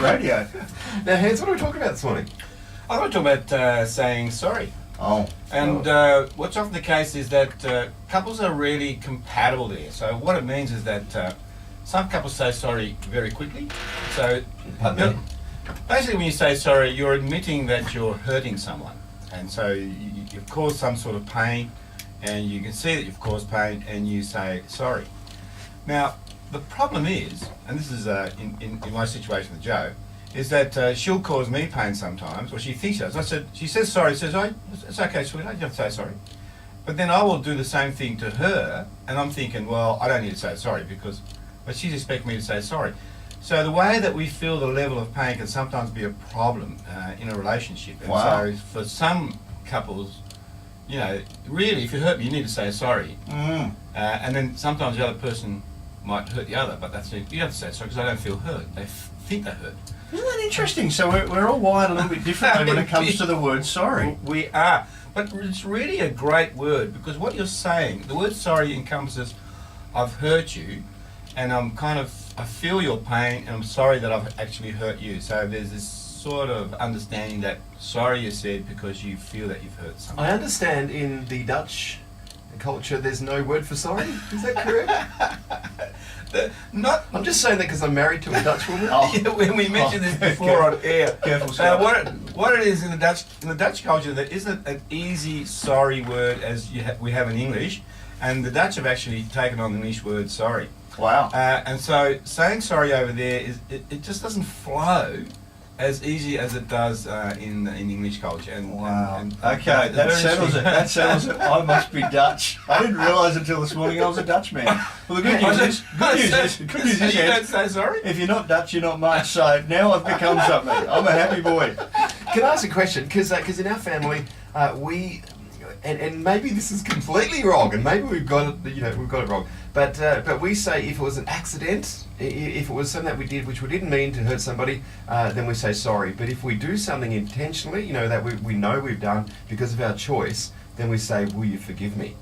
radio. Now, Hans, what are we talking about this morning? I want to talk about saying sorry. Oh. And what's often the case is that couples are really compatible there. So what it means is that some couples say sorry very quickly. So basically when you say sorry, you're admitting that you're hurting someone. And so you've caused some sort of pain, and you can see that you've caused pain, and you say sorry. Now, the problem is, and this is in my situation with Jo, is that she'll cause me pain sometimes, or she thinks she does. She says sorry, says, oh, it's okay, sweetheart, you don't have to say sorry. But then I will do the same thing to her, and I'm thinking, well, I don't need to say sorry, but she's expecting me to say sorry. So the way that we feel the level of pain can sometimes be a problem in a relationship. And so for some couples, you know, really, if you hurt me, you need to say sorry. And then sometimes the other person might hurt the other, but that's it. You don't have to say sorry because I don't feel hurt. They think they're hurt. Isn't that interesting? So we're all wired a little bit differently when it comes to the word sorry. We are. But it's really a great word, because what you're saying, the word sorry encompasses, I've hurt you, and I feel your pain, and I'm sorry that I've actually hurt you. So there's this sort of understanding that sorry is said because you feel that you've hurt someone. I understand in the Dutch culture there's no word for sorry. Is that correct? I'm just saying that because I'm married to a Dutch woman. When we mentioned this before on air. Careful, what it is in the Dutch culture, there isn't an easy sorry word as we have in English, and the Dutch have actually taken on the English word sorry. Wow. And so saying sorry over there it just doesn't flow as easy as it does in English culture. Okay, that settles it. That settles it. I must be Dutch. I didn't realise until this morning I was a Dutch man. Well, the good news is, you don't say sorry. If you're not Dutch, you're not much. So now I've become something. I'm a happy boy. Can I ask a question? Because in our family, we and maybe this is completely wrong, and maybe we've got it wrong. But we say if it was an accident, if it was something that we did which we didn't mean to hurt somebody, then we say sorry. But if we do something intentionally, that we know we've done because of our choice, then we say, will you forgive me?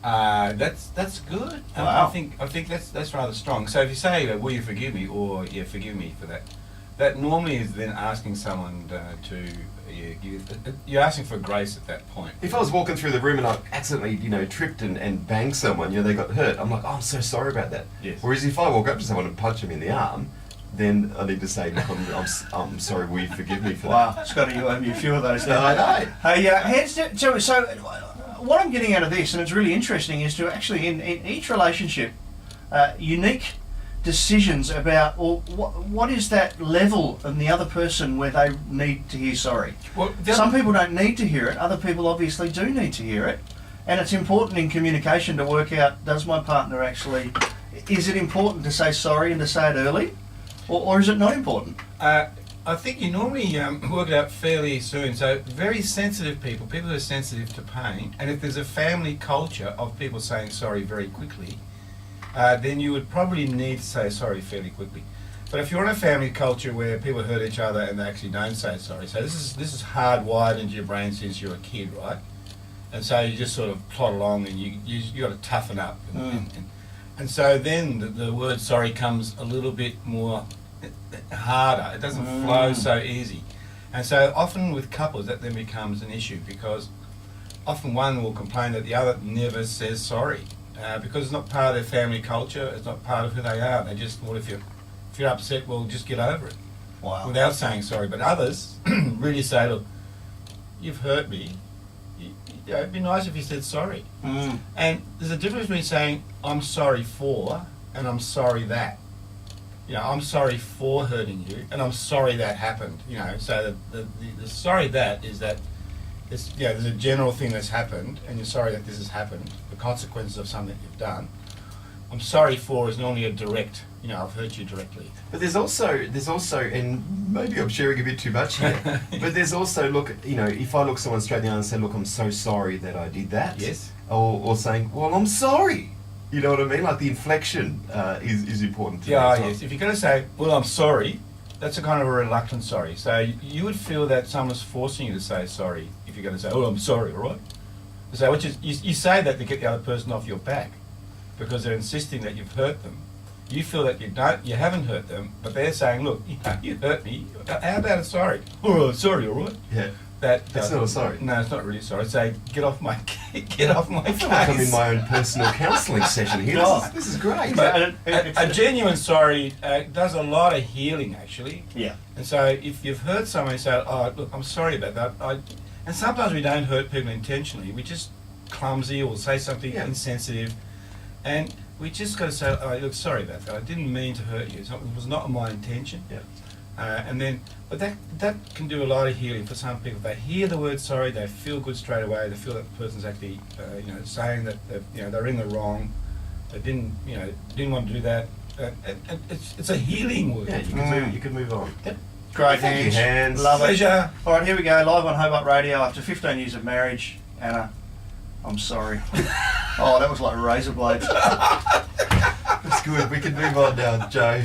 That's good. Wow. I think that's rather strong. So if you say, will you forgive me, or yeah, forgive me for that, that normally is then asking someone you're asking for grace at that point. If I was walking through the room and I accidentally, tripped and banged someone, they got hurt, I'm like, oh, I'm so sorry about that. Yes. Whereas if I walk up to someone and punch them in the arm, then I need to say, look, I'm sorry, will you forgive me for that? Wow, Scotty, you'll have a few of those. I know. Hey, Hans, so what I'm getting out of this, and it's really interesting, is to actually, in each relationship, unique decisions about what is that level in the other person where they need to hear sorry. Well, some people don't need to hear it, other people obviously do need to hear it, and it's important in communication to work out, does my partner actually, is it important to say sorry and to say it early, or is it not important? I think you normally work it out fairly soon. So very sensitive people who are sensitive to pain, and if there's a family culture of people saying sorry very quickly, then you would probably need to say sorry fairly quickly. But if you're in a family culture where people hurt each other and they actually don't say sorry, so this is hardwired into your brain since you're a kid, right? And so you just sort of plod along, and you got to toughen up, and so then the word sorry comes a little bit more harder. It doesn't flow so easy, and so often with couples that then becomes an issue, because often one will complain that the other never says sorry. Because it's not part of their family culture, it's not part of who they are. They just, well, if you're upset, well, just get over it. Wow. Without saying sorry. But others really say, look, you've hurt me. It'd be nice if you said sorry. And there's a difference between saying, I'm sorry for, and I'm sorry that. I'm sorry for hurting you, and I'm sorry that happened. So the sorry that is that there's a general thing that's happened, and you're sorry that this has happened, the consequences of something you've done. I'm sorry for is normally a direct, I've hurt you directly. But there's also, and maybe I'm sharing a bit too much here, but there's also, look, if I look someone straight in the eye and say, look, I'm so sorry that I did that. Yes. Or saying, well, I'm sorry. You know what I mean? Like the inflection is important to me. Yeah, yes. If you're going to say, well, I'm sorry, that's a kind of a reluctant sorry. So you would feel that someone's forcing you to say sorry if you're going to say, oh, I'm sorry, all right? So you say that to get the other person off your back, because they're insisting that you've hurt them. you feel that you haven't hurt them, but they're saying, look, you hurt me. How about a sorry? Oh, sorry, all right. Yeah. That's not a sorry. No, it's not really sorry. Say, get off my get off my I feel like I'm in case. my own personal counselling session here. Oh. This is great. But a genuine sorry does a lot of healing, actually. Yeah. And so if you've hurt someone, you say, oh, look, I'm sorry about that. And sometimes we don't hurt people intentionally. We're just clumsy or say something insensitive. And we just got to say, oh, look, sorry about that. I didn't mean to hurt you. It was not my intention. Yeah. But that can do a lot of healing for some people. They hear the word sorry, they feel good straight away. They feel that the person's actually, saying that they're in the wrong. They didn't want to do that. And it's a healing word. Yeah, you can move on. Yep. Great, Thank you, Hans. Love it. Pleasure. All right, here we go. Live on Hobart Radio after 15 years of marriage. Anna, I'm sorry. Oh, that was like razor blades. That's good. We can move on now, Joe.